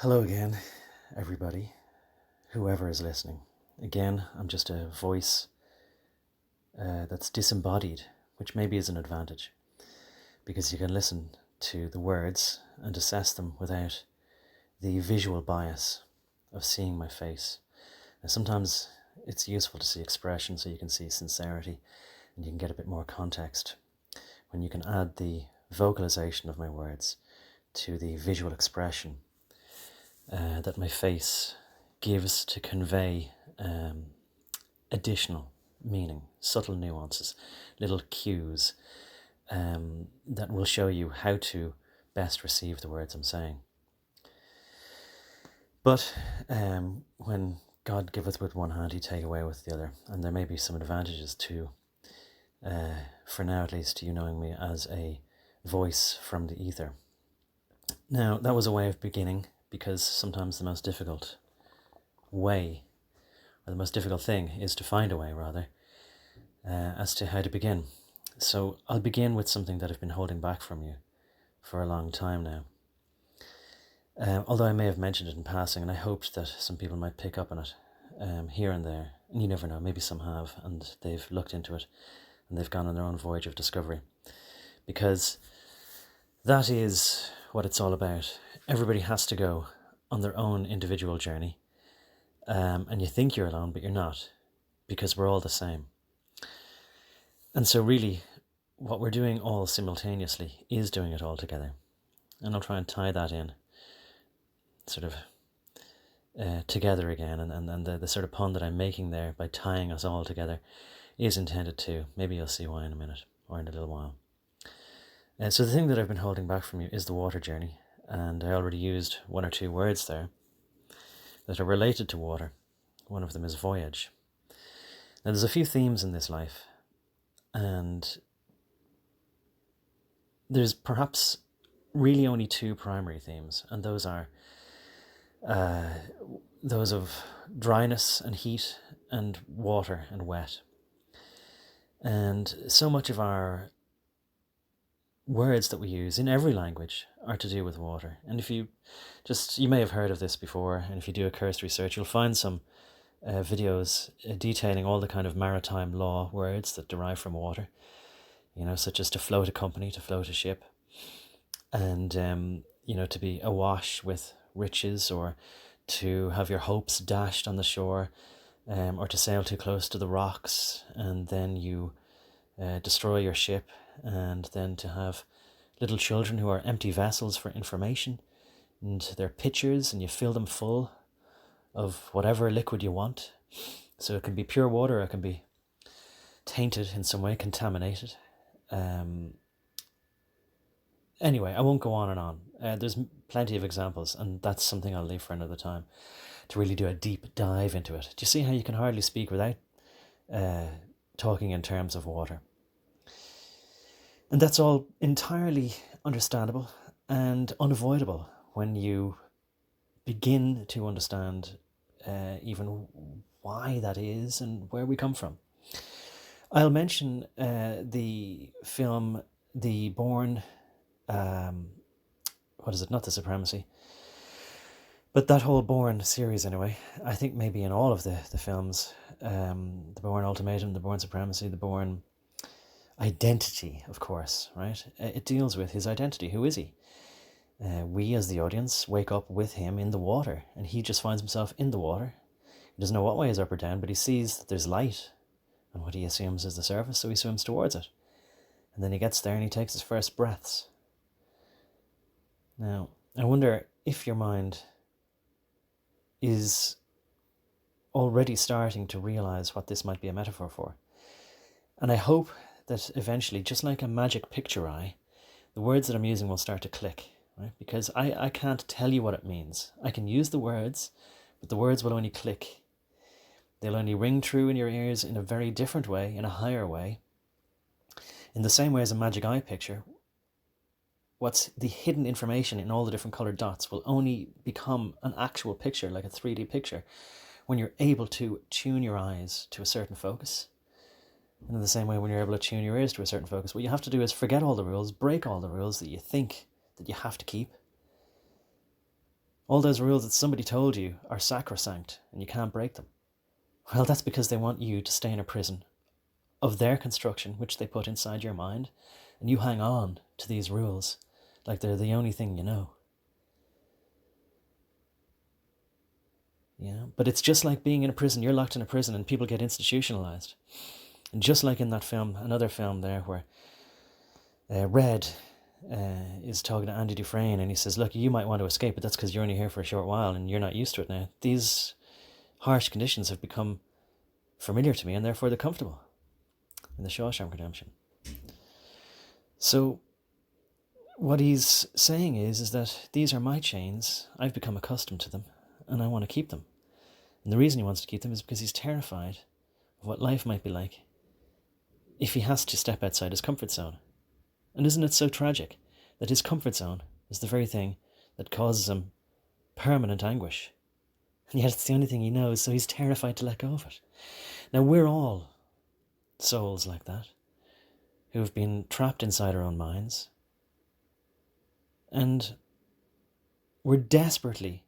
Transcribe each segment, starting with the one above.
Hello again, everybody, whoever is listening. Again, I'm just a voice that's disembodied, which maybe is an advantage, because you can listen to the words and assess them without the visual bias of seeing my face. And sometimes it's useful to see expression so you can see sincerity and you can get a bit more context when you can add the vocalization of my words to the visual expression that my face gives to convey additional meaning, subtle nuances, little cues that will show you how to best receive the words I'm saying. But when God giveth with one hand, he take away with the other, and there may be some advantages to, for now at least, you knowing me as a voice from the ether. Now, that was a way of beginning, because sometimes the most difficult way, or the most difficult thing, is to find a way, rather, as to how to begin. So I'll begin with something that I've been holding back from you for a long time now. Although I may have mentioned it in passing, and I hoped that some people might pick up on it here and there. And you never know, maybe some have, and they've looked into it, and they've gone on their own voyage of discovery. Because that is what it's all about. Everybody has to go on their own individual journey. And you think you're alone, but you're not, because we're all the same. And so really, what we're doing all simultaneously is doing it all together. And I'll try and tie that in, sort of together again. And the sort of pun that I'm making there by tying us all together is intended to, maybe you'll see why in a minute, or in a little while. So the thing that I've been holding back from you is the water journey. And I already used one or two words there that are related to water. One of them is voyage. Now there's a few themes in this life, and there's perhaps really only two primary themes, and those are those of dryness and heat, and water and wet. And so much of our words that we use in every language are to do with water. And if you may have heard of this before, and if you do a cursory search, you'll find some videos detailing all the kind of maritime law words that derive from water, such as to float a company, to float a ship, and to be awash with riches, or to have your hopes dashed on the shore, or to sail too close to the rocks and then you destroy your ship, and then to have little children who are empty vessels for information, and they're pitchers and you fill them full of whatever liquid you want. So it can be pure water, or it can be tainted in some way, contaminated. Anyway, I won't go on and on. There's plenty of examples, and that's something I'll leave for another time, to really do a deep dive into it. Do you see how you can hardly speak without talking in terms of water? And that's all entirely understandable and unavoidable when you begin to understand even why that is and where we come from. I'll mention the film The Bourne, not The Supremacy, but that whole Bourne series anyway. I think maybe in all of the films, The Bourne Ultimatum, The Bourne Supremacy, The Bourne Identity, of course, right? It deals with his identity. Who is he? We as the audience wake up with him in the water, and he just finds himself in the water. He doesn't know what way is up or down, but he sees that there's light on what he assumes is the surface, so he swims towards it. And then he gets there and he takes his first breaths. Now, I wonder if your mind is already starting to realize what this might be a metaphor for. And I hope that eventually, just like a magic picture eye, the words that I'm using will start to click, right? Because I can't tell you what it means. I can use the words, but the words will only click. They'll only ring true in your ears in a very different way, in a higher way. In the same way as a magic eye picture, what's the hidden information in all the different coloured dots will only become an actual picture, like a 3D picture, when you're able to tune your eyes to a certain focus. And in the same way, when you're able to tune your ears to a certain focus, what you have to do is forget all the rules, break all the rules that you think that you have to keep, All those rules that somebody told you are sacrosanct and you can't break them. Well, that's because they want you to stay in a prison of their construction, which they put inside your mind, and you hang on to these rules like they're the only thing you know. Yeah, but it's just like being in a prison. You're locked in a prison and people get institutionalized. And just like in that film, another film there where Red is talking to Andy Dufresne and he says, look, you might want to escape, but that's because you're only here for a short while and you're not used to it now. These harsh conditions have become familiar to me and therefore they're comfortable in the Shawshank Redemption. So what he's saying is that these are my chains. I've become accustomed to them and I want to keep them. And the reason he wants to keep them is because he's terrified of what life might be like if he has to step outside his comfort zone. And isn't it so tragic that his comfort zone is the very thing that causes him permanent anguish? And yet it's the only thing he knows, so he's terrified to let go of it. Now, we're all souls like that, who have been trapped inside our own minds. And we're desperately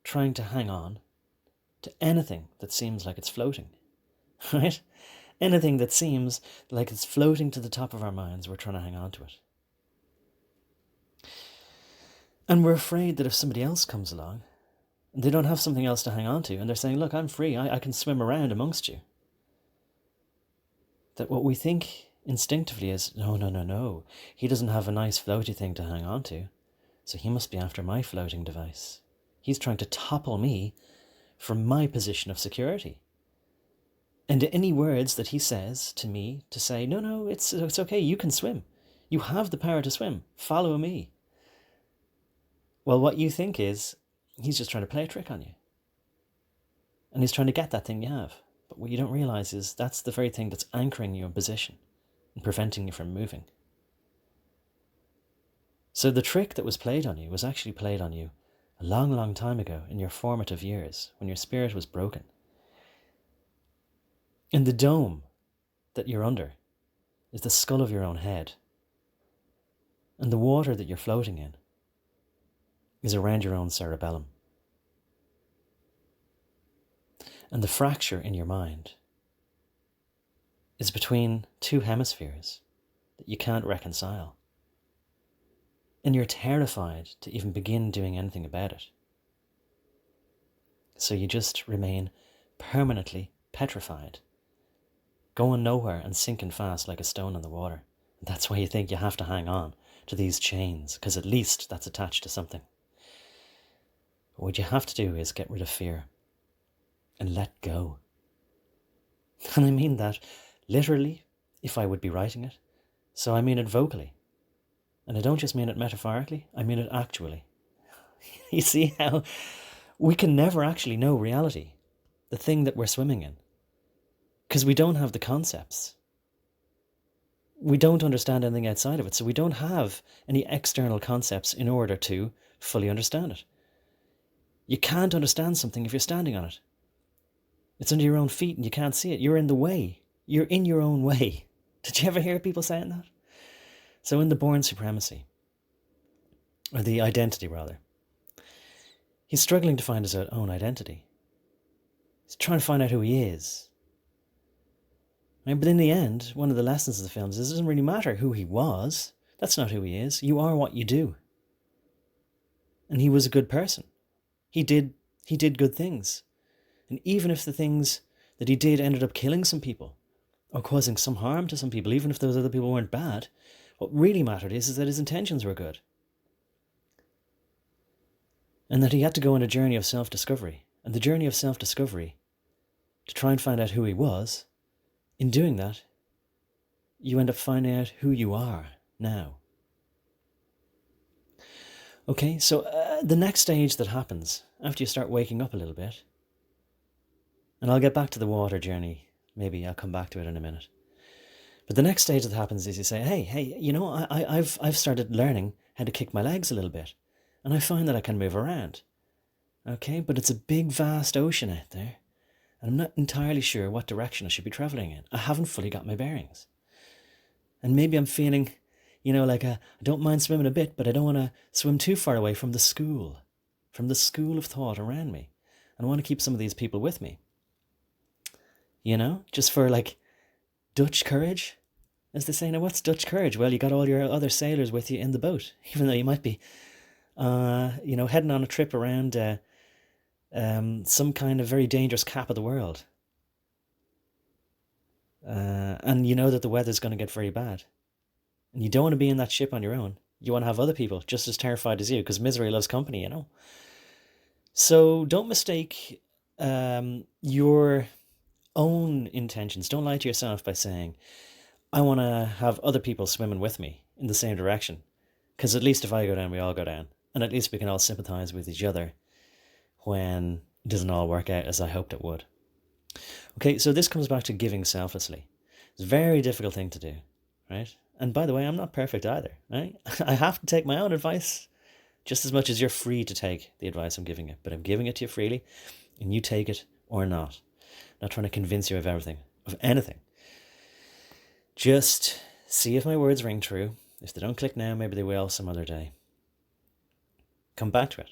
trying to hang on to anything that seems like it's floating, right? Anything that seems like it's floating to the top of our minds, we're trying to hang on to it. And we're afraid that if somebody else comes along, and they don't have something else to hang on to, and they're saying, look, I'm free, I can swim around amongst you, that what we think instinctively is, no, he doesn't have a nice floaty thing to hang on to, so he must be after my floating device. He's trying to topple me from my position of security. And any words that he says to me to say, no, it's okay, you can swim. You have the power to swim. Follow me. Well, what you think is, he's just trying to play a trick on you. And he's trying to get that thing you have. But what you don't realize is that's the very thing that's anchoring you in position and preventing you from moving. So the trick that was played on you was actually played on you a long, long time ago in your formative years, when your spirit was broken. And the dome that you're under is the skull of your own head. And the water that you're floating in is around your own cerebellum. And the fracture in your mind is between two hemispheres that you can't reconcile. And you're terrified to even begin doing anything about it. So you just remain permanently petrified, going nowhere and sinking fast like a stone in the water. And that's why you think you have to hang on to these chains, because at least that's attached to something. But what you have to do is get rid of fear and let go. And I mean that literally, if I would be writing it. So I mean it vocally. And I don't just mean it metaphorically, I mean it actually. You see how we can never actually know reality, the thing that we're swimming in, because we don't have the concepts. We don't understand anything outside of it, so we don't have any external concepts in order to fully understand it. You can't understand something if you're standing on it. It's under your own feet and you can't see it. You're in the way. You're in your own way. Did you ever hear people saying that? So in the born supremacy, or the identity rather, he's struggling to find his own identity. He's trying to find out who he is. Right? But in the end, one of the lessons of the films is it doesn't really matter who he was. That's not who he is. You are what you do. And he was a good person. He did good things. And even if the things that he did ended up killing some people or causing some harm to some people, even if those other people weren't bad, what really mattered is that his intentions were good. And that he had to go on a journey of self-discovery. And the journey of self-discovery, to try and find out who he was, in doing that, you end up finding out who you are now. Okay, so the next stage that happens, after you start waking up a little bit, and I'll get back to the water journey, maybe I'll come back to it in a minute. But the next stage that happens is you say, hey, you know, I've started learning how to kick my legs a little bit. And I find that I can move around. Okay, but it's a big, vast ocean out there. And I'm not entirely sure what direction I should be travelling in. I haven't fully got my bearings. And maybe I'm feeling, you know, like I don't mind swimming a bit, but I don't want to swim too far away from the school. from the school of thought around me. And I want to keep some of these people with me. Just for like Dutch courage, as they say. Now, what's Dutch courage? Well, you got all your other sailors with you in the boat, even though you might be, heading on a trip around some kind of very dangerous cap of the world. And you know that the weather's going to get very bad. And you don't want to be in that ship on your own. You want to have other people just as terrified as you, because misery loves company, So don't mistake your own intentions. Don't lie to yourself by saying, I want to have other people swimming with me in the same direction. Because at least if I go down, we all go down. And at least we can all sympathize with each other when it doesn't all work out as I hoped it would. Okay, so this comes back to giving selflessly. It's a very difficult thing to do, right? And by the way, I'm not perfect either, right? I have to take my own advice just as much as you're free to take the advice I'm giving you. But I'm giving it to you freely, and you take it or not. I'm not trying to convince you of everything, of anything. Just see if my words ring true. If they don't click now, maybe they will some other day. Come back to it,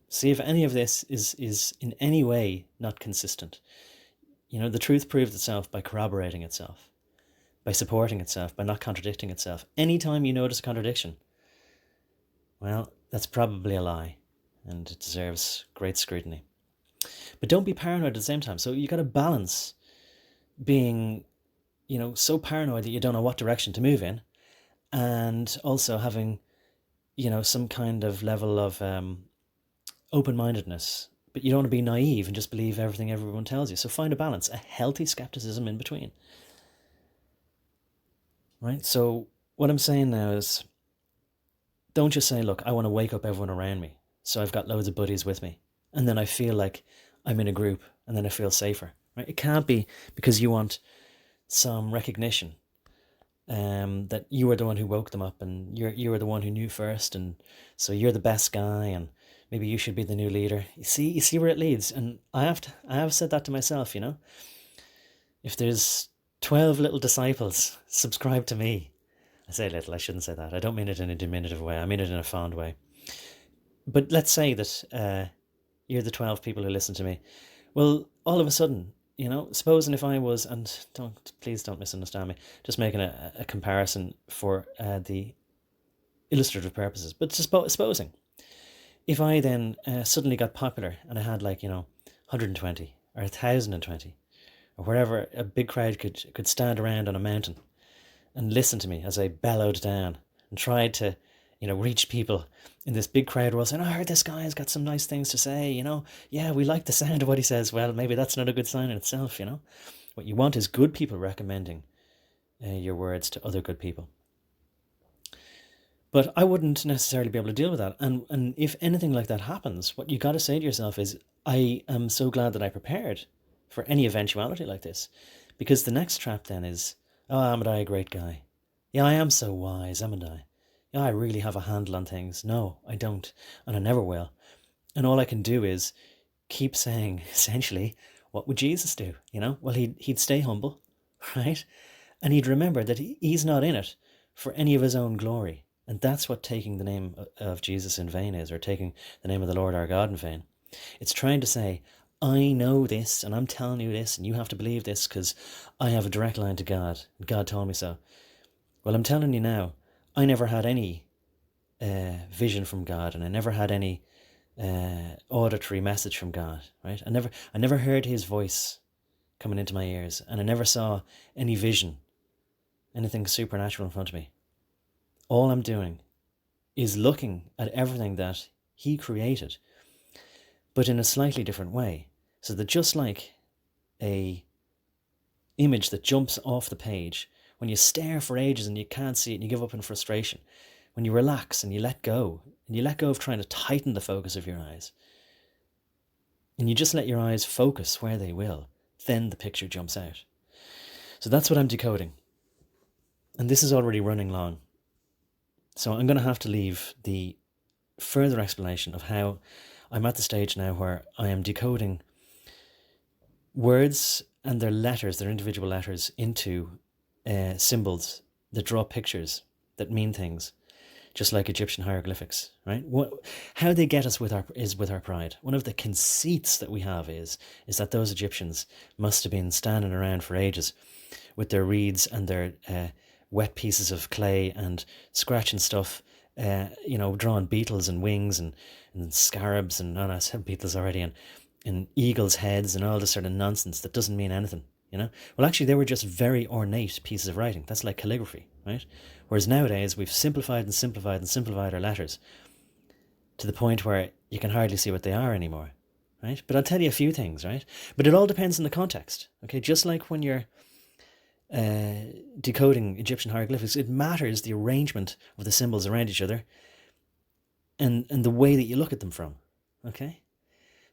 See if any of this is in any way not consistent. The truth proves itself by corroborating itself, by supporting itself, by not contradicting itself. Anytime you notice a contradiction, well, that's probably a lie, and it deserves great scrutiny. But don't be paranoid at the same time. So you got to balance being, so paranoid that you don't know what direction to move in, and also having, some kind of level of open-mindedness. But you don't want to be naive and just believe everything everyone tells you. So find a balance, a healthy skepticism in between. Right? So what I'm saying now is, don't just say, look, I want to wake up everyone around me, so I've got loads of buddies with me, and then I feel like I'm in a group, and then I feel safer. Right? It can't be because you want some recognition that you were the one who woke them up, and you were the one who knew first, and so you're the best guy, and maybe you should be the new leader. You see where it leads. And I have said that to myself, If there's 12 little disciples, subscribe to me. I say little, I shouldn't say that. I don't mean it in a diminutive way. I mean it in a fond way. But let's say that you're the 12 people who listen to me. Well, all of a sudden, supposing if I was, and please don't misunderstand me, just making a comparison for the illustrative purposes, but supposing if I then suddenly got popular and I had 120 or 1,020 or wherever a big crowd could stand around on a mountain and listen to me as I bellowed down and tried to, reach people in this big crowd who were saying, I heard this guy has got some nice things to say, yeah, we like the sound of what he says. Well, maybe that's not a good sign in itself, What you want is good people recommending your words to other good people. But I wouldn't necessarily be able to deal with that. And if anything like that happens, what you got to say to yourself is, I am so glad that I prepared for any eventuality like this. Because the next trap then is, oh, aren't I a great guy? Yeah, I am so wise, haven't I? Yeah, I really have a handle on things. No, I don't. And I never will. And all I can do is keep saying, essentially, what would Jesus do? Well, he'd stay humble, right? And he'd remember that he's not in it for any of his own glory. And that's what taking the name of Jesus in vain is, or taking the name of the Lord our God in vain. It's trying to say, I know this, and I'm telling you this, and you have to believe this because I have a direct line to God. God told me so. Well, I'm telling you now, I never had any vision from God, and I never had any auditory message from God, right? I never heard his voice coming into my ears, and I never saw any vision, anything supernatural in front of me. All I'm doing is looking at everything that he created, but in a slightly different way. So that just like a image that jumps off the page, when you stare for ages and you can't see it and you give up in frustration, when you relax and you let go of trying to tighten the focus of your eyes, and you just let your eyes focus where they will, then the picture jumps out. So that's what I'm decoding. And this is already running long. So I'm going to have to leave the further explanation of how I'm at the stage now where I am decoding words and their letters, their individual letters, into symbols that draw pictures that mean things, just like Egyptian hieroglyphics, right? How they get us with our pride. One of the conceits that we have is that those Egyptians must have been standing around for ages with their reeds and their wet pieces of clay and scratching stuff, drawing beetles and wings and scarabs and, I said beetles already, and eagles' heads and all this sort of nonsense that doesn't mean anything, Well, actually, they were just very ornate pieces of writing. That's like calligraphy, right? Whereas nowadays, we've simplified and simplified and simplified our letters to the point where you can hardly see what they are anymore, right? But I'll tell you a few things, right? But it all depends on the context, okay? Just like when you're decoding Egyptian hieroglyphics, it matters the arrangement of the symbols around each other and the way that you look at them from, okay?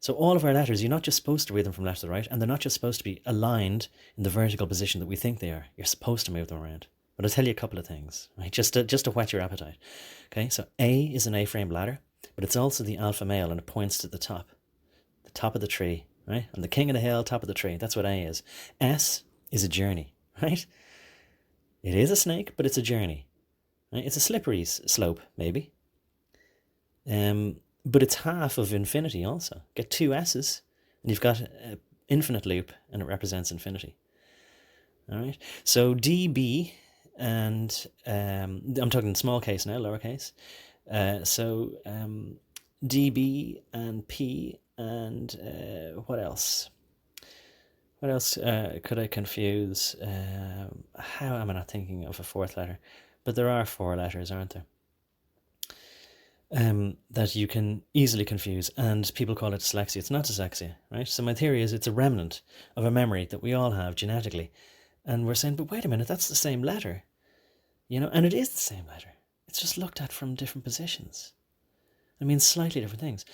So all of our letters, you're not just supposed to read them from left to right, and they're not just supposed to be aligned in the vertical position that we think they are. You're supposed to move them around. But I'll tell you a couple of things, right? Just to whet your appetite. Okay, so A is an A-frame ladder, but it's also the alpha male, and it points to the top of the tree, right? I'm the king of the hill, top of the tree. That's what A is. S is a journey, right? It is a snake, but it's a journey. Right? It's a slippery slope, maybe. But it's half of infinity also. Get two S's, and you've got an infinite loop, and it represents infinity. All right. So DB, and I'm talking small case now, lowercase. So DB and P, and what else? What else could I confuse? How am I not thinking of a fourth letter? But there are 4 letters, aren't there? That you can easily confuse, and people call it dyslexia. It's not dyslexia, right? So my theory is it's a remnant of a memory that we all have genetically, and we're saying, but wait a minute, that's the same letter, and it is the same letter. It's just looked at from different positions. I mean, slightly different things.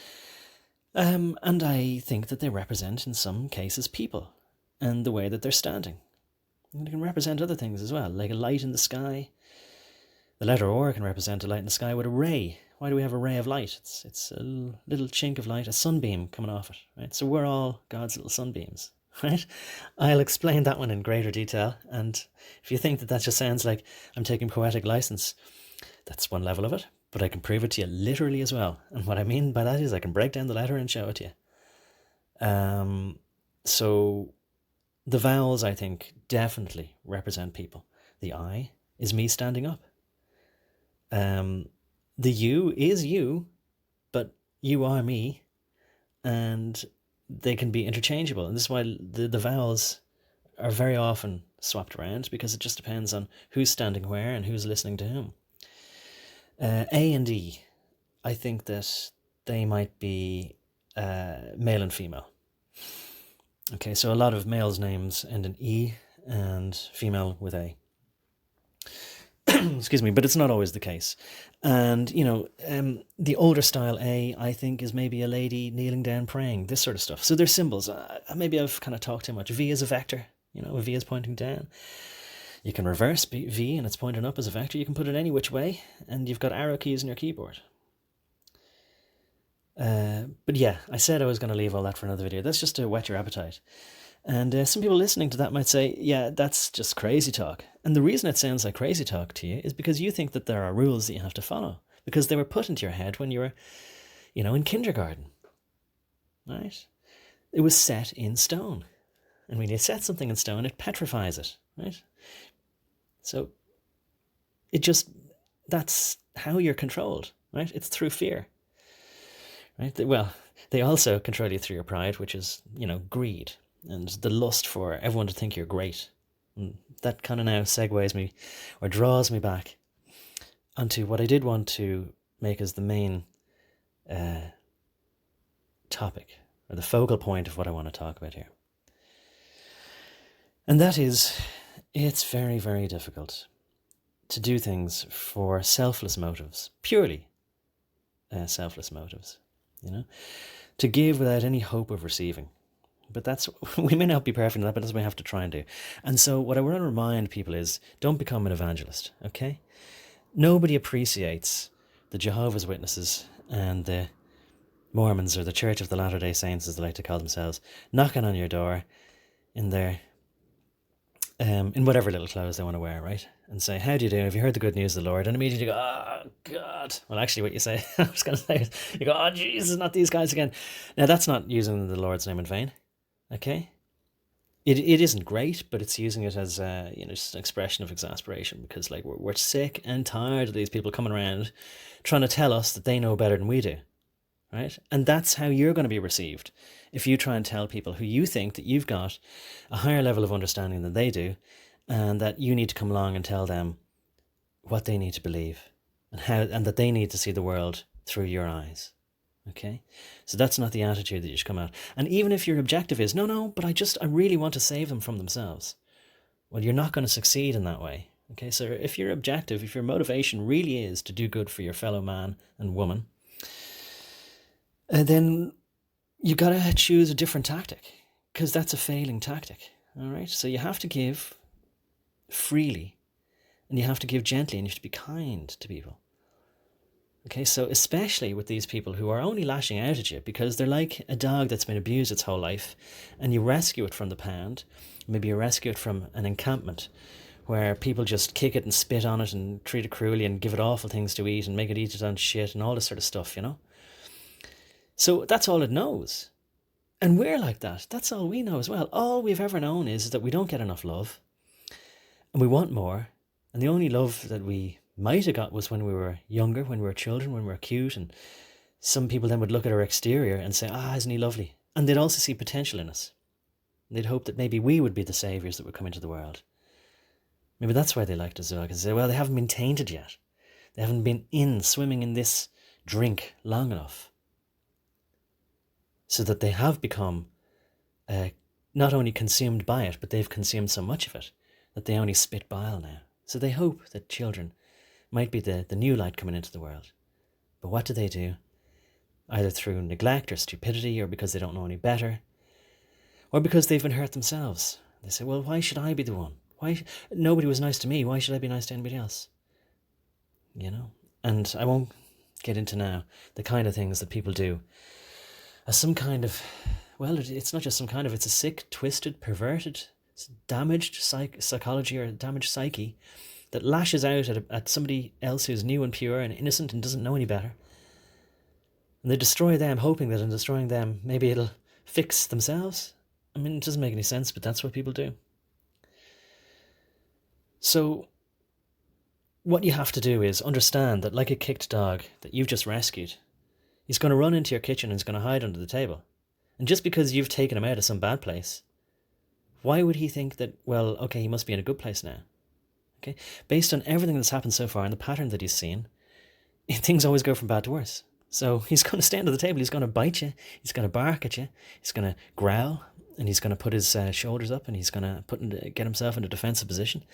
And I think that they represent, in some cases, people and the way that they're standing. And they can represent other things as well, like a light in the sky. The letter R can represent a light in the sky with a ray. Why do we have a ray of light? It's a little chink of light, a sunbeam coming off it, right? So we're all God's little sunbeams, right? I'll explain that one in greater detail. And if you think that just sounds like I'm taking poetic license, that's one level of it. But I can prove it to you literally as well. And what I mean by that is I can break down the letter and show it to you. So the vowels, I think, definitely represent people. The I is me standing up. The you is you, but you are me, and they can be interchangeable. And this is why the vowels are very often swapped around, because it just depends on who's standing where and who's listening to whom. A and E, I think that they might be male and female. Okay, so a lot of males' names end in E and female with A. Excuse me, but it's not always the case. And, the older style A, I think, is maybe a lady kneeling down praying, this sort of stuff. So there's symbols. Maybe I've kind of talked too much. V is a vector, a V is pointing down. You can reverse V and it's pointing up as a vector. You can put it any which way, and you've got arrow keys in your keyboard. But yeah, I said I was going to leave all that for another video. That's just to whet your appetite. And some people listening to that might say, yeah, that's just crazy talk. And the reason it sounds like crazy talk to you is because you think that there are rules that you have to follow, because they were put into your head when you were, in kindergarten, right? It was set in stone. And when you set something in stone, it petrifies it, right? So that's how you're controlled, right? It's through fear, right? Well, they also control you through your pride, which is, greed and the lust for everyone to think you're great. And that kind of now segues me or draws me back onto what I did want to make as the main topic, or the focal point of what I want to talk about here. And that is, it's very, very difficult to do things for selfless motives, purely selfless motives, to give without any hope of receiving. But we may not be perfect in that, but that's what we have to try and do. And so what I want to remind people is, don't become an evangelist, okay? Nobody appreciates the Jehovah's Witnesses and the Mormons, or the Church of the Latter-day Saints, as they like to call themselves, knocking on your door in their, in whatever little clothes they want to wear, right? and say, how do you do? Have you heard the good news of the Lord? And immediately you go, oh, God. Well, actually what you say, I was going to say, you go, oh, Jesus, not these guys again. Now, that's not using the Lord's name in vain, okay? It isn't great, but it's using it as just an expression of exasperation, because like we're sick and tired of these people coming around trying to tell us that they know better than we do, right? And that's how you're going to be received if you try and tell people who you think that you've got a higher level of understanding than they do, and that you need to come along and tell them what they need to believe and that they need to see the world through your eyes. Okay, so that's not the attitude that you should come out. And even if your objective is, no, but I really want to save them from themselves, well, you're not going to succeed in that way. Okay, so if your objective, if your motivation really is to do good for your fellow man and woman, then you got to choose a different tactic, because that's a failing tactic. All right, so you have to give freely, and you have to give gently, and you have to be kind to people. Okay, so especially with these people who are only lashing out at you because they're like a dog that's been abused its whole life, and you rescue it from the pound, maybe you rescue it from an encampment where people just kick it and spit on it and treat it cruelly and give it awful things to eat and make it eat its own shit and all this sort of stuff, So that's all it knows. And we're like that. That's all we know as well. All we've ever known is that we don't get enough love and we want more. And the only love that we might have got was when we were younger, when we were children, when we were cute. And some people then would look at our exterior and say, isn't he lovely? And they'd also see potential in us. And they'd hope that maybe we would be the saviours that would come into the world. Maybe that's why they liked us as well, because they say, well, they haven't been tainted yet. They haven't been swimming in this drink long enough. So that they have become not only consumed by it, but they've consumed so much of it that they only spit bile now. So they hope that children might be the new light coming into the world. But what do? Either through neglect or stupidity, or because they don't know any better, or because they've been hurt themselves. They say, well, why should I be the one? Why? Nobody was nice to me. Why should I be nice to anybody else? And I won't get into now the kind of things that people do as some kind of, well, it's not just some kind of, it's a sick, twisted, perverted, damaged psychology or damaged psyche that lashes out at somebody else who's new and pure and innocent and doesn't know any better. And they destroy them, hoping that in destroying them, maybe it'll fix themselves. I mean, it doesn't make any sense, but that's what people do. So what you have to do is understand that, like a kicked dog that you've just rescued, he's going to run into your kitchen and he's going to hide under the table. And just because you've taken him out of some bad place, why would he think that, well, okay, he must be in a good place now? Okay, based on everything that's happened so far and the pattern that he's seen, things always go from bad to worse. So he's going to stand at the table, he's going to bite you, he's going to bark at you, he's going to growl, and he's going to put his shoulders up, and he's going to get himself into a defensive position.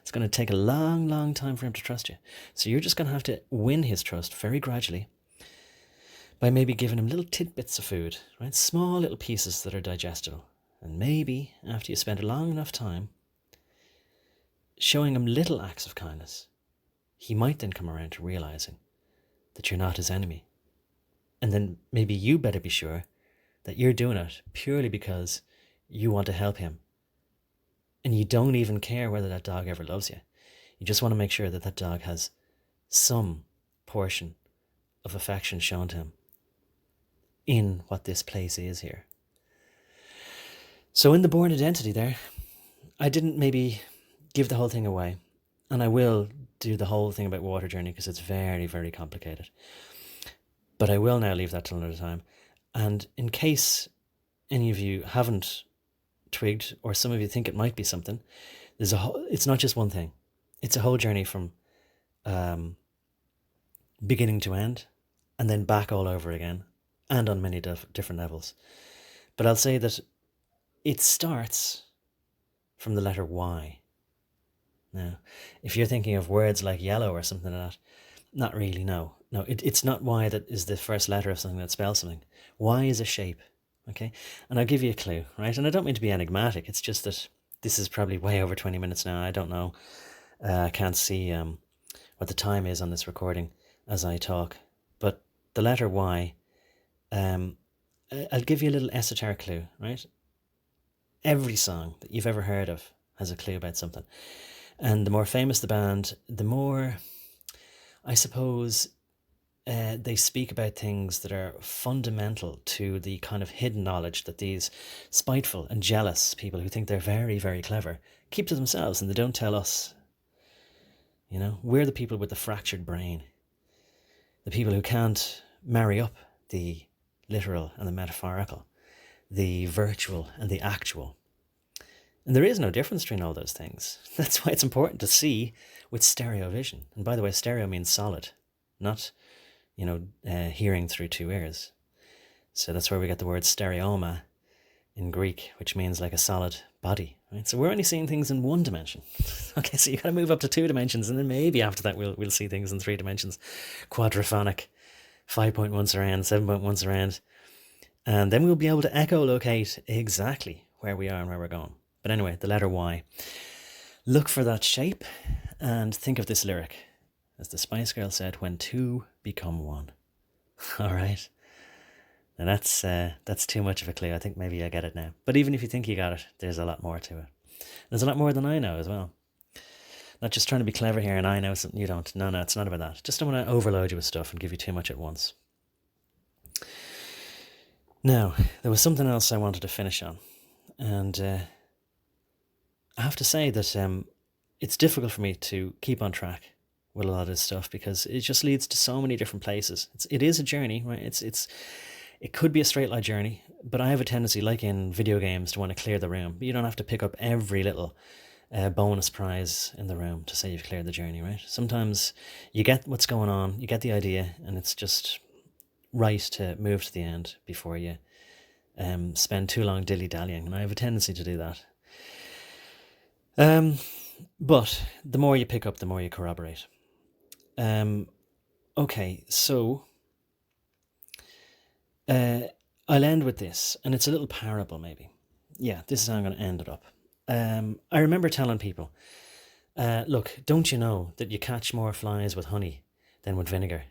It's going to take a long, long time for him to trust you. So you're just going to have to win his trust very gradually by maybe giving him little tidbits of food, right? Small little pieces that are digestible. And maybe after you spend a long enough time showing him little acts of kindness, he might then come around to realizing that you're not his enemy. And then maybe you better be sure that you're doing it purely because you want to help him. And you don't even care whether that dog ever loves you. You just want to make sure that that dog has some portion of affection shown to him in what this place is here. So in the born identity there, I didn't maybe give the whole thing away. And I will do the whole thing about water journey because it's very, very complicated. But I will now leave that till another time. And in case any of you haven't twigged, or some of you think it might be something, it's not just one thing. It's a whole journey from beginning to end, and then back all over again, and on many different levels. But I'll say that it starts from the letter Y. Now, if you're thinking of words like yellow or something like that, not really, no. No, it's not Y that is the first letter of something that spells something. Y is a shape, okay? And I'll give you a clue, right? And I don't mean to be enigmatic. It's just that this is probably way over 20 minutes now. I don't know. I can't see what the time is on this recording as I talk. But the letter Y, I'll give you a little esoteric clue, right? Every song that you've ever heard of has a clue about something. And the more famous the band, the more, I suppose, they speak about things that are fundamental to the kind of hidden knowledge that these spiteful and jealous people who think they're very, very clever keep to themselves, and they don't tell us. You know, we're the people with the fractured brain, the people who can't marry up the literal and the metaphorical, the virtual and the actual. And there is no difference between all those things. That's why it's important to see with stereo vision. And by the way, stereo means solid, not, hearing through two ears. So that's where we get the word stereoma in Greek, which means like a solid body. Right? So we're only seeing things in one dimension. Okay, so you got to move up to 2 dimensions, and then maybe after that we'll see things in 3 dimensions. Quadraphonic, 5.1 surround, 7.1 surround. And then we'll be able to echolocate exactly where we are and where we're going. But anyway, the letter Y. Look for that shape and think of this lyric. As the Spice Girl said, when two become one. All right. Now that's too much of a clue. I think maybe I get it now. But even if you think you got it, there's a lot more to it. There's a lot more than I know as well. Not just trying to be clever here and I know something you don't. No, it's not about that. Just don't want to overload you with stuff and give you too much at once. Now, there was something else I wanted to finish on. And I have to say that it's difficult for me to keep on track with a lot of this stuff because it just leads to so many different places. It is a journey, right? It could be a straight line journey, but I have a tendency, like in video games, to want to clear the room. But you don't have to pick up every little bonus prize in the room to say you've cleared the journey, right? Sometimes you get what's going on, you get the idea, and it's just right to move to the end before you spend too long dilly-dallying. And I have a tendency to do that. But the more you pick up, the more you corroborate. Okay, so I'll end with this, and it's a little parable maybe. Yeah, this is how I'm going to end it up. I remember telling people, look, don't you know that you catch more flies with honey than with vinegar?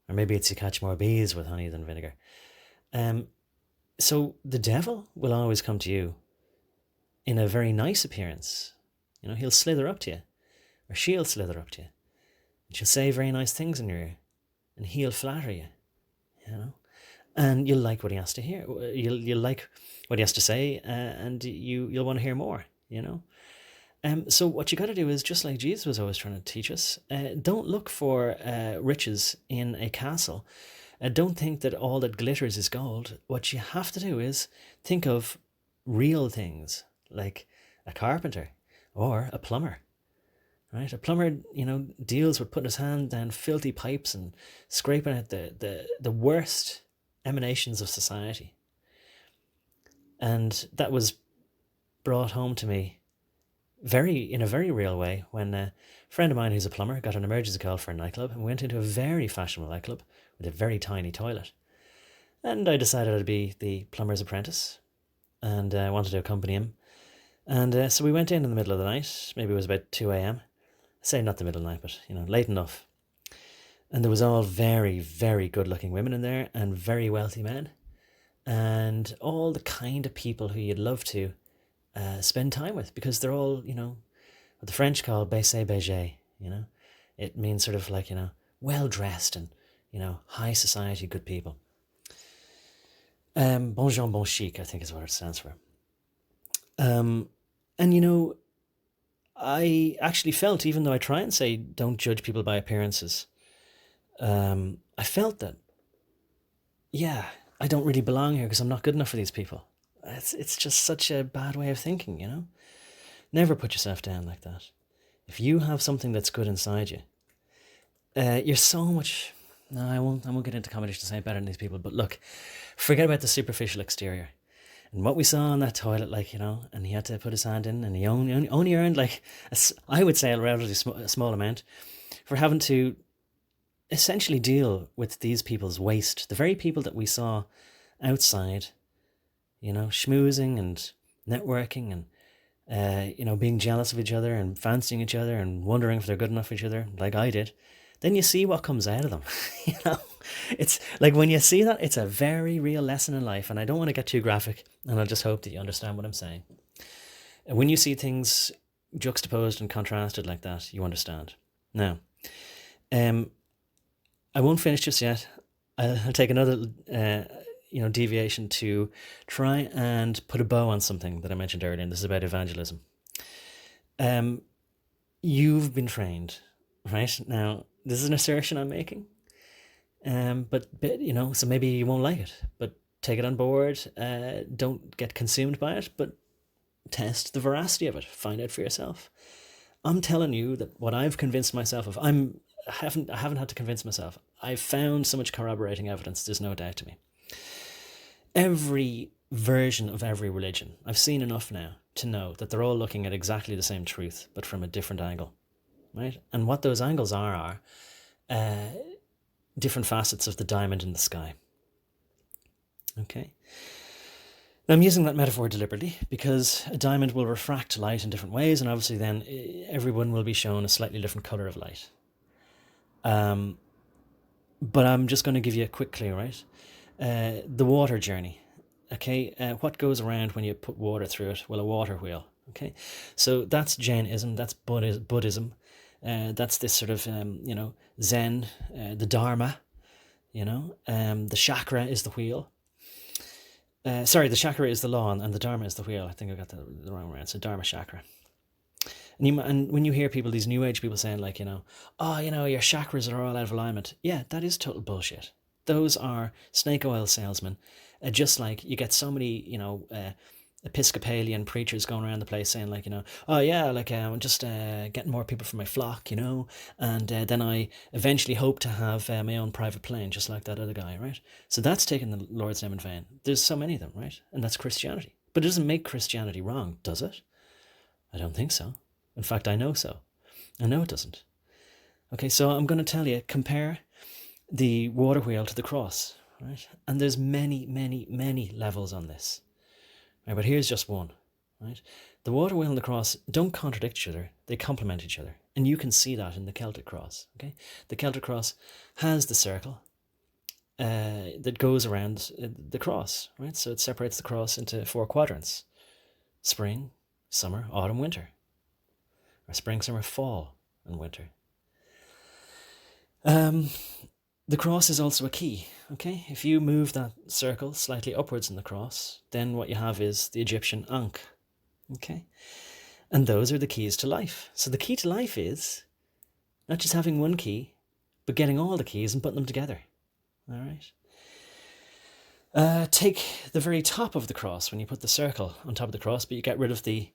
Or maybe it's you catch more bees with honey than vinegar. So the devil will always come to you in a very nice appearance. You know, he'll slither up to you, or she'll slither up to you, and she'll say very nice things in your ear, and he'll flatter you, you know, and you'll like what he has to hear. You'll like what he has to say, and you'll want to hear more, you know. So what you got to do is, just like Jesus was always trying to teach us, don't look for riches in a castle. Don't think that all that glitters is gold. What you have to do is think of real things, like a carpenter or a plumber, right? A plumber, you know, deals with putting his hand down filthy pipes and scraping out the worst emanations of society. And that was brought home to me in a very real way when a friend of mine who's a plumber got an emergency call for a nightclub and went into a very fashionable nightclub with a very tiny toilet. And I decided I'd be the plumber's apprentice and I wanted to accompany him. And so we went in the middle of the night. Maybe it was about 2 a.m. Say not the middle of the night, but, you know, late enough. And there was all very, very good-looking women in there and very wealthy men. And all the kind of people who you'd love to spend time with, because they're all, you know, what the French call baissé bégé, you know. It means sort of like, you know, well-dressed and, you know, high society good people. Bon gens, bon chic, I think is what it stands for. And, you know, I actually felt, even though I try and say don't judge people by appearances, I felt that, yeah, I don't really belong here because I'm not good enough for these people. It's just such a bad way of thinking, you know. Never put yourself down like that. If you have something that's good inside you, you're so much... No, I won't get into competition to say better than these people, but look, forget about the superficial exterior. And what we saw on that toilet, like, you know, and he had to put his hand in, and he only earned, like, I would say a relatively small amount for having to essentially deal with these people's waste. The very people that we saw outside, you know, schmoozing and networking and, you know, being jealous of each other and fancying each other and wondering if they're good enough for each other, like I did. Then you see what comes out of them. You know, it's like when you see that, it's a very real lesson in life. And I don't want to get too graphic, and I'll just hope that you understand what I'm saying. And when you see things juxtaposed and contrasted like that, you understand. Now, I won't finish just yet. I'll take another deviation to try and put a bow on something that I mentioned earlier, and this is about evangelism. You've been trained, right? Now, this is an assertion I'm making, but so maybe you won't like it, but take it on board. Don't get consumed by it, but test the veracity of it. Find out for yourself. I'm telling you that what I've convinced myself of, I haven't had to convince myself. I've found so much corroborating evidence, there's no doubt to me. Every version of every religion, I've seen enough now to know that they're all looking at exactly the same truth, but from a different angle, right? And what those angles are different facets of the diamond in the sky. Okay? Now, I'm using that metaphor deliberately because a diamond will refract light in different ways, and obviously then everyone will be shown a slightly different colour of light. But I'm just going to give you a quick clue, right? The water journey. Okay, what goes around when you put water through it? Well, a water wheel. Okay, so that's Jainism, that's Buddhism, that's this sort of Zen, the Dharma. The chakra is the wheel. The chakra is the lawn and the Dharma is the wheel. I think I got the wrong way. It's a Dharma chakra. And when you hear people, these new age people saying like, your chakras are all out of alignment. Yeah, that is total bullshit. Those are snake oil salesmen. Just like you get so many, Episcopalian preachers going around the place saying like, I'm just getting more people for my flock, and then I eventually hope to have my own private plane, just like that other guy, right? So that's taking the Lord's name in vain. There's so many of them, right? And that's Christianity. But it doesn't make Christianity wrong, does it? I don't think so. In fact, I know so. I know it doesn't. Okay, so I'm going to tell you, compare the water wheel to the cross, right? And there's many, many, many levels on this. Right, but here's just one, right? The water wheel and the cross don't contradict each other, they complement each other. And you can see that in the Celtic cross, okay? The Celtic cross has the circle that goes around the cross, right? So it separates the cross into 4 quadrants: spring, summer, autumn, winter. Or spring, summer, fall, and winter. The cross is also a key, okay? If you move that circle slightly upwards in the cross, then what you have is the Egyptian Ankh, okay? And those are the keys to life. So the key to life is not just having one key, but getting all the keys and putting them together, all right? Take the very top of the cross when you put the circle on top of the cross, but you get rid of the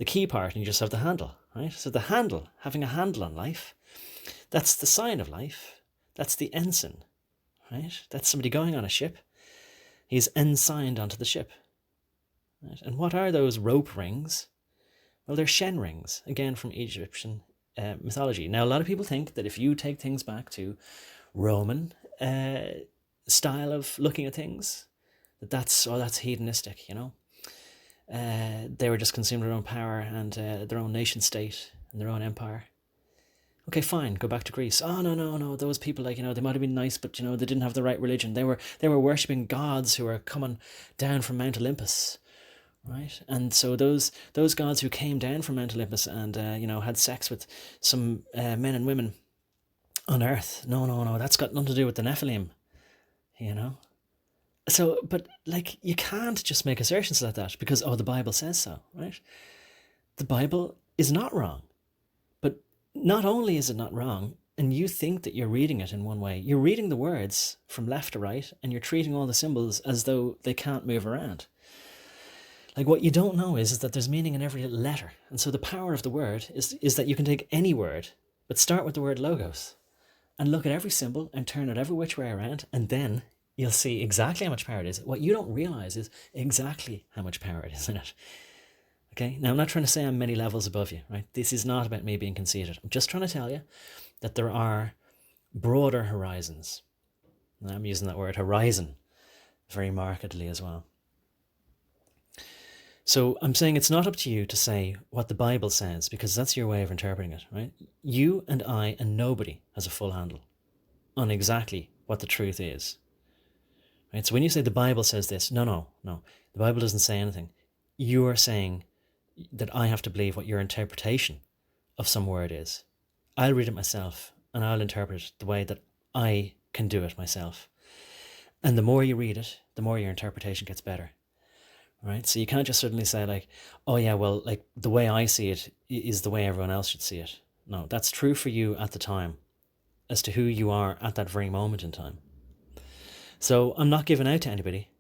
key part and you just have the handle, right? So the handle, having a handle on life, that's the sign of life. That's the ensign, right? That's somebody going on a ship. He's ensigned onto the ship. Right? And what are those rope rings? Well, they're Shen rings, again from Egyptian mythology. Now, a lot of people think that if you take things back to Roman style of looking at things, that's hedonistic, They were just consumed their own power and their own nation state and their own empire. Okay, fine, go back to Greece. Oh, no, those people, they might have been nice, but, they didn't have the right religion. They were worshipping gods who were coming down from Mount Olympus, right? And so those gods who came down from Mount Olympus and, had sex with some men and women on earth. No, that's got nothing to do with the Nephilim, So, but, you can't just make assertions like that because, the Bible says so, right? The Bible is not wrong. Not only is it not wrong, and you think that you're reading it in one way, you're reading the words from left to right, and you're treating all the symbols as though they can't move around. What you don't know is that there's meaning in every letter. And so the power of the word is that you can take any word, but start with the word logos, and look at every symbol and turn it every which way around, and then you'll see exactly how much power it is. What you don't realize is exactly how much power it is in it. Okay, now I'm not trying to say I'm many levels above you, right? This is not about me being conceited. I'm just trying to tell you that there are broader horizons. And I'm using that word horizon very markedly as well. So I'm saying it's not up to you to say what the Bible says, because that's your way of interpreting it, right? You and I and nobody has a full handle on exactly what the truth is. Right? So when you say the Bible says this, no. The Bible doesn't say anything. You are saying that I have to believe what your interpretation of some word is. I'll read it myself and I'll interpret it the way that I can do it myself. And the more you read it, the more your interpretation gets better. Right? So you can't just suddenly say like, oh yeah, well, like the way I see it is the way everyone else should see it. No, that's true for you at the time, as to who you are at that very moment in time. So I'm not giving out to anybody.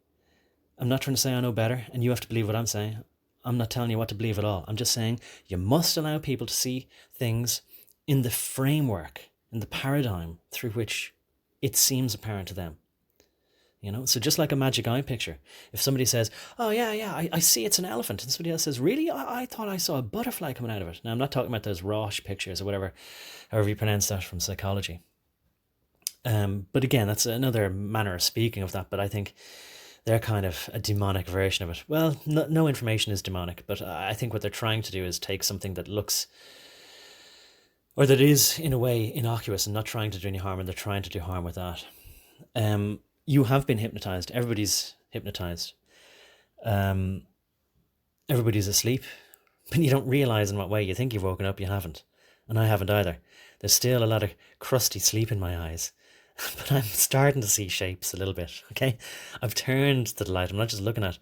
I'm not trying to say I know better and you have to believe what I'm saying. I'm not telling you what to believe at all. I'm just saying you must allow people to see things in the framework, in the paradigm through which it seems apparent to them. You know, so just like a magic eye picture, if somebody says, oh yeah, I see it's an elephant, and somebody else says, really? I thought I saw a butterfly coming out of it. Now, I'm not talking about those Roche pictures or whatever, however you pronounce that from psychology. But again, that's another manner of speaking of that, but I think they're kind of a demonic version of it. Well, no information is demonic, but I think what they're trying to do is take something that looks, or that is in a way innocuous and not trying to do any harm, and they're trying to do harm with that. You have been hypnotized. Everybody's hypnotized. Everybody's asleep, but you don't realize in what way. You think you've woken up, you haven't. And I haven't either. There's still a lot of crusty sleep in my eyes, but I'm starting to see shapes a little bit, okay? I've turned to the light. I'm not just looking at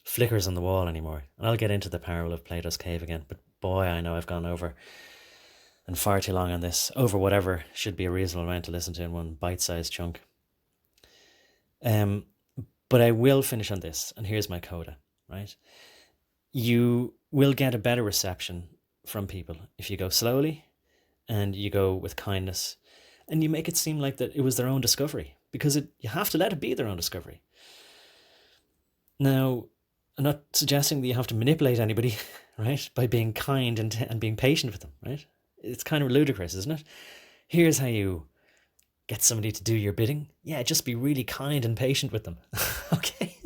flickers on the wall anymore. And I'll get into the parable of Plato's cave again, but boy, I know I've gone over and far too long on this, over whatever should be a reasonable amount to listen to in one bite-sized chunk. But I will finish on this, and here's my coda, right? You will get a better reception from people if you go slowly and you go with kindness and you make it seem like that it was their own discovery, because you have to let it be their own discovery. Now, I'm not suggesting that you have to manipulate anybody, right, by being kind and being patient with them, right? It's kind of ludicrous, isn't it? Here's how you get somebody to do your bidding. Yeah, just be really kind and patient with them. Okay?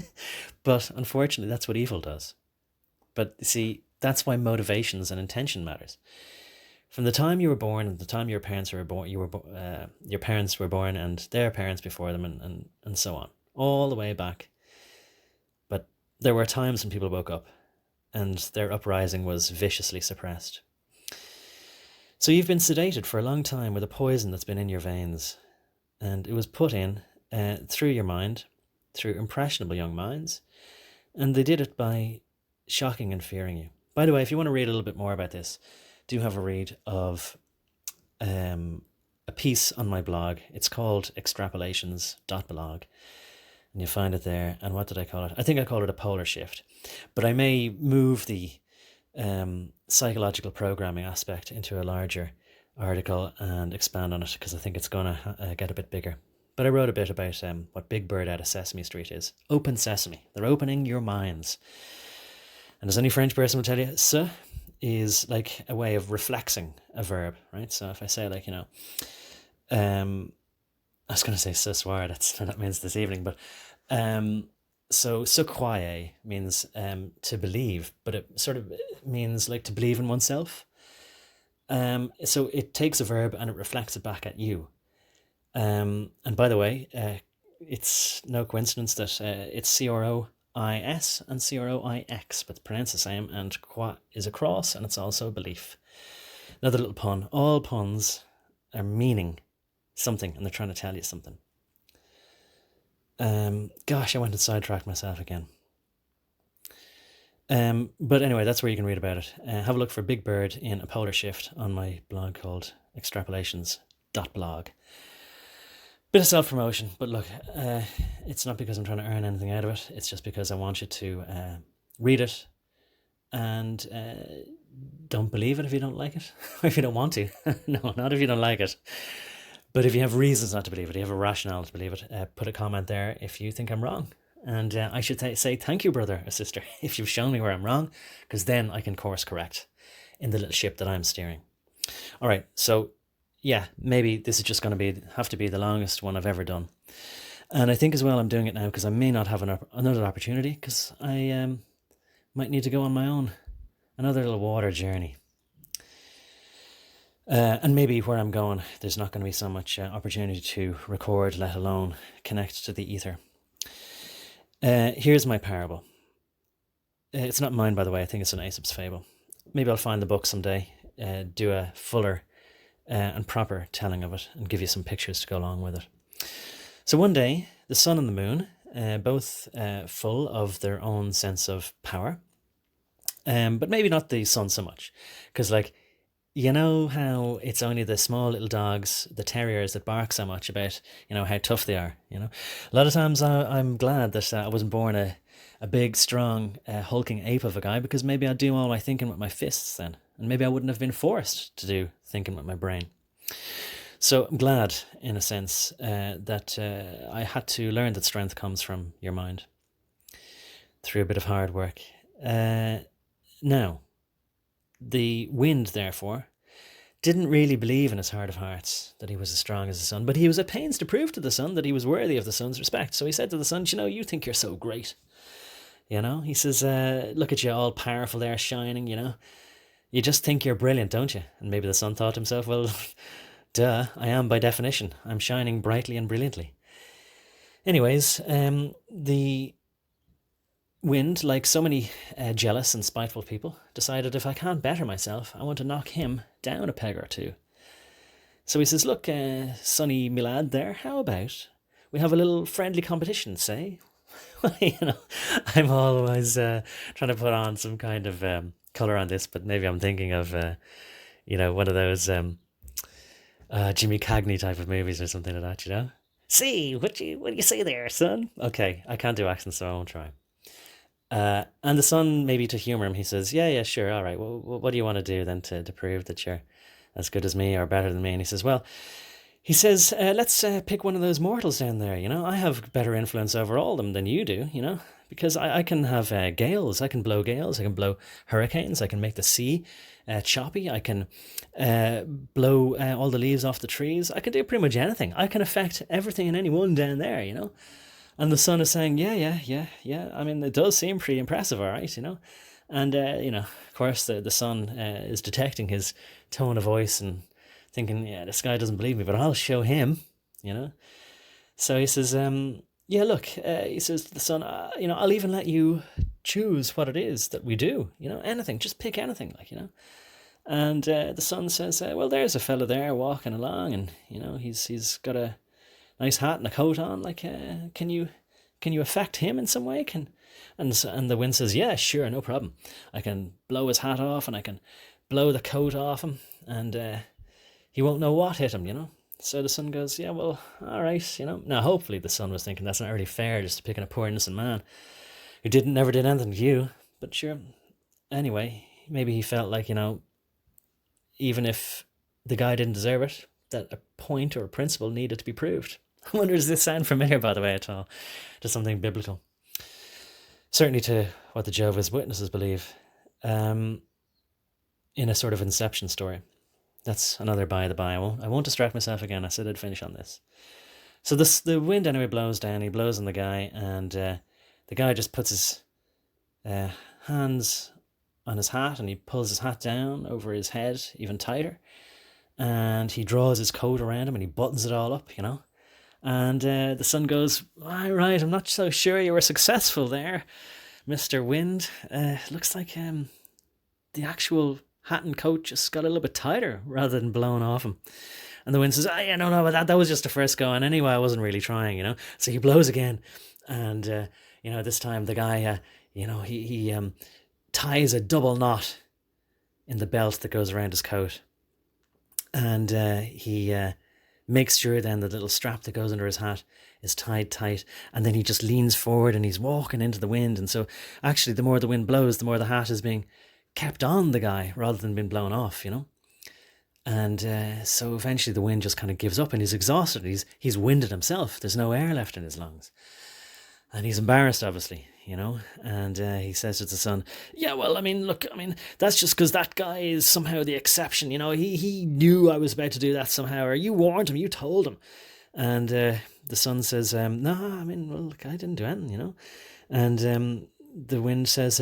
But unfortunately, that's what evil does. But see, that's why motivations and intention matters. From the time you were born and the time your parents were born, your parents were born and their parents before them, and so on, all the way back. But there were times when people woke up and their uprising was viciously suppressed. So you've been sedated for a long time with a poison that's been in your veins, and it was put in through your mind, through impressionable young minds, and they did it by shocking and fearing you. By the way, if you want to read a little bit more about this, do have a read of a piece on my blog. It's called extrapolations.blog, and you find it there. And what did I call it? I think I called it a polar shift, but I may move the psychological programming aspect into a larger article and expand on it, because I think it's going to get a bit bigger. But I wrote a bit about what Big Bird out of Sesame Street is. Open sesame. They're opening your minds. And as any French person will tell you, ce is like a way of reflexing a verb, right? So if I say like, I was going to say ce soir, that means this evening, but so se croire means to believe, but it sort of means like to believe in oneself. So it takes a verb and it reflects it back at you. And by the way, it's no coincidence that it's C-R-O-I-S and C-R-O-I-X, but it's pronounced the same, and croix is a cross, and it's also a belief. Another little pun. All puns are meaning something, and they're trying to tell you something. Gosh, I went and sidetracked myself again. But anyway, that's where you can read about it. Have a look for Big Bird in a polar shift on my blog called extrapolations.blog. Bit of self-promotion, but look, it's not because I'm trying to earn anything out of it. It's just because I want you to read it and don't believe it if you don't like it, or if you don't want to. No, not if you don't like it. But if you have reasons not to believe it, you have a rationale to believe it, put a comment there if you think I'm wrong. And I should say thank you, brother or sister, if you've shown me where I'm wrong, because then I can course correct in the little ship that I'm steering. All right, so yeah, maybe this is just going to have to be the longest one I've ever done. And I think as well I'm doing it now because I may not have another opportunity, because I might need to go on my own, another little water journey. And maybe where I'm going, there's not going to be so much opportunity to record, let alone connect to the ether. Here's my parable. It's not mine, by the way. I think it's an Aesop's fable. Maybe I'll find the book someday, do a fuller and proper telling of it, and give you some pictures to go along with it. So one day, the sun and the moon, both full of their own sense of power, but maybe not the sun so much, because like, you know how it's only the small little dogs, the terriers, that bark so much about, how tough they are. A lot of times I'm glad that I wasn't born a big, strong, hulking ape of a guy, because maybe I'd do all my thinking with my fists then, and maybe I wouldn't have been forced to do thinking with my brain. So I'm glad, in a sense, that I had to learn that strength comes from your mind through a bit of hard work. Now, the wind, therefore, didn't really believe in his heart of hearts that he was as strong as the sun, but he was at pains to prove to the sun that he was worthy of the sun's respect. So he said to the sun, you think you're so great. He says, look at you, all powerful there, shining, You just think you're brilliant, don't you? And maybe the sun thought to himself, well, duh, I am by definition. I'm shining brightly and brilliantly. Anyways, the wind, like so many jealous and spiteful people, decided if I can't better myself, I want to knock him down a peg or two. So he says, look, Sonny, me lad there, how about we have a little friendly competition, say? I'm always trying to put on some kind of colour on this, but maybe I'm thinking of, one of those Jimmy Cagney type of movies or something like that, See, what do you say there, son? Okay, I can't do accents, so I won't try. And the son, maybe to humour him, he says, yeah, sure, all right. Well, what do you want to do then to prove that you're as good as me or better than me? And he says, let's pick one of those mortals down there, I have better influence over all of them than you do, because I can have gales, I can blow hurricanes, I can make the sea choppy, I can blow all the leaves off the trees, I can do pretty much anything. I can affect everything and anyone down there, And the son is saying, yeah. I mean, it does seem pretty impressive, all right, And, of course, the son is detecting his tone of voice and thinking, yeah, this guy doesn't believe me, but I'll show him, So he says, look, he says to the son, I'll even let you choose what it is that we do, anything, just pick anything, And the son says, well, there's a fella there walking along, and, he's got a nice hat and a coat on, can you affect him in some way? And the wind says, yeah, sure, no problem. I can blow his hat off, and I can blow the coat off him, and he won't know what hit him, So the son goes, yeah, well, all right, Now, hopefully the son was thinking that's not really fair, just picking a poor innocent man who never did anything to you. But sure, anyway, maybe he felt like, even if the guy didn't deserve it, that a point or a principle needed to be proved. I wonder, does this sound familiar, by the way, at all, to something biblical? Certainly to what the Jehovah's Witnesses believe, in a sort of inception story. That's another by the by. I won't distract myself again. I said I'd finish on this. So the wind anyway blows down. He blows on the guy, and the guy just puts his hands on his hat, and he pulls his hat down over his head even tighter, and he draws his coat around him, and he buttons it all up, And the son goes, all right, I'm not so sure you were successful there, Mr. Wind. Looks like the actual hat and coat just got a little bit tighter rather than blowing off him. And the wind says, no, but that was just the first go. And anyway, I wasn't really trying, So he blows again. And, this time the guy, he ties a double knot in the belt that goes around his coat. And he makes sure then the little strap that goes under his hat is tied tight, and then he just leans forward and he's walking into the wind. And so actually the more the wind blows, the more the hat is being kept on the guy rather than being blown off, And so eventually the wind just kind of gives up, and he's exhausted. He's winded himself. There's no air left in his lungs. And he's embarrassed, obviously, and he says to the son, yeah, well, look, that's just because that guy is somehow the exception, he knew I was about to do that somehow, or you warned him, you told him. And the son says, no, well, look, I didn't do anything, And the wind says,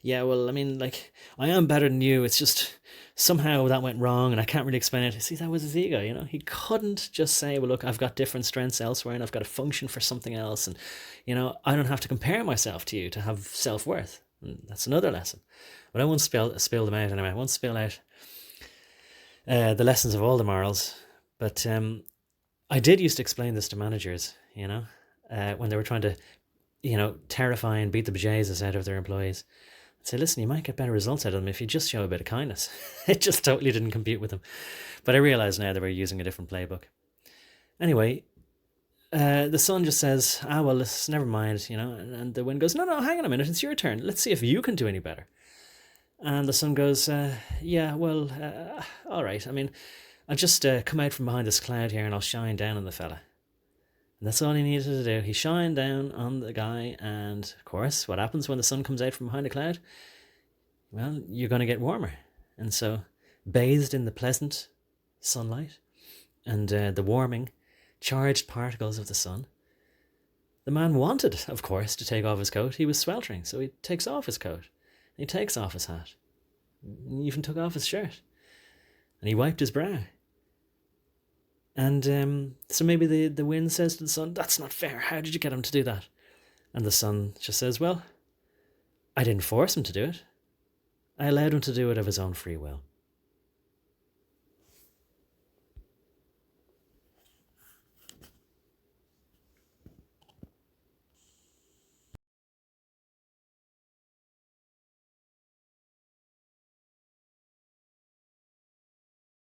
yeah, well, I am better than you, it's just somehow that went wrong and I can't really explain it. See, that was his ego, He couldn't just say, well, look, I've got different strengths elsewhere and I've got to function for something else, and, I don't have to compare myself to you to have self-worth. And that's another lesson. But I won't spill them out anyway. I won't spill out the lessons of all the morals. But I did used to explain this to managers, when they were trying to, terrify and beat the bejesus out of their employees. I'd say, listen, you might get better results out of them if you just show a bit of kindness. It just totally didn't compute with them. But I realise now they were using a different playbook. Anyway, the son just says, well, never mind, and the wind goes, no, hang on a minute, it's your turn. Let's see if you can do any better. And the son goes, yeah, well, all right. I mean, I'll just come out from behind this cloud here and I'll shine down on the fella. And that's all he needed to do. He shined down on the guy, and of course, what happens when the sun comes out from behind a cloud? Well, you're going to get warmer. And so, bathed in the pleasant sunlight and the warming, charged particles of the sun, the man wanted, of course, to take off his coat. He was sweltering, so he takes off his coat. He takes off his hat. He even took off his shirt. And he wiped his brow. And so maybe the wind says to the sun, that's not fair. How did you get him to do that? And the sun just says, well, I didn't force him to do it. I allowed him to do it of his own free will.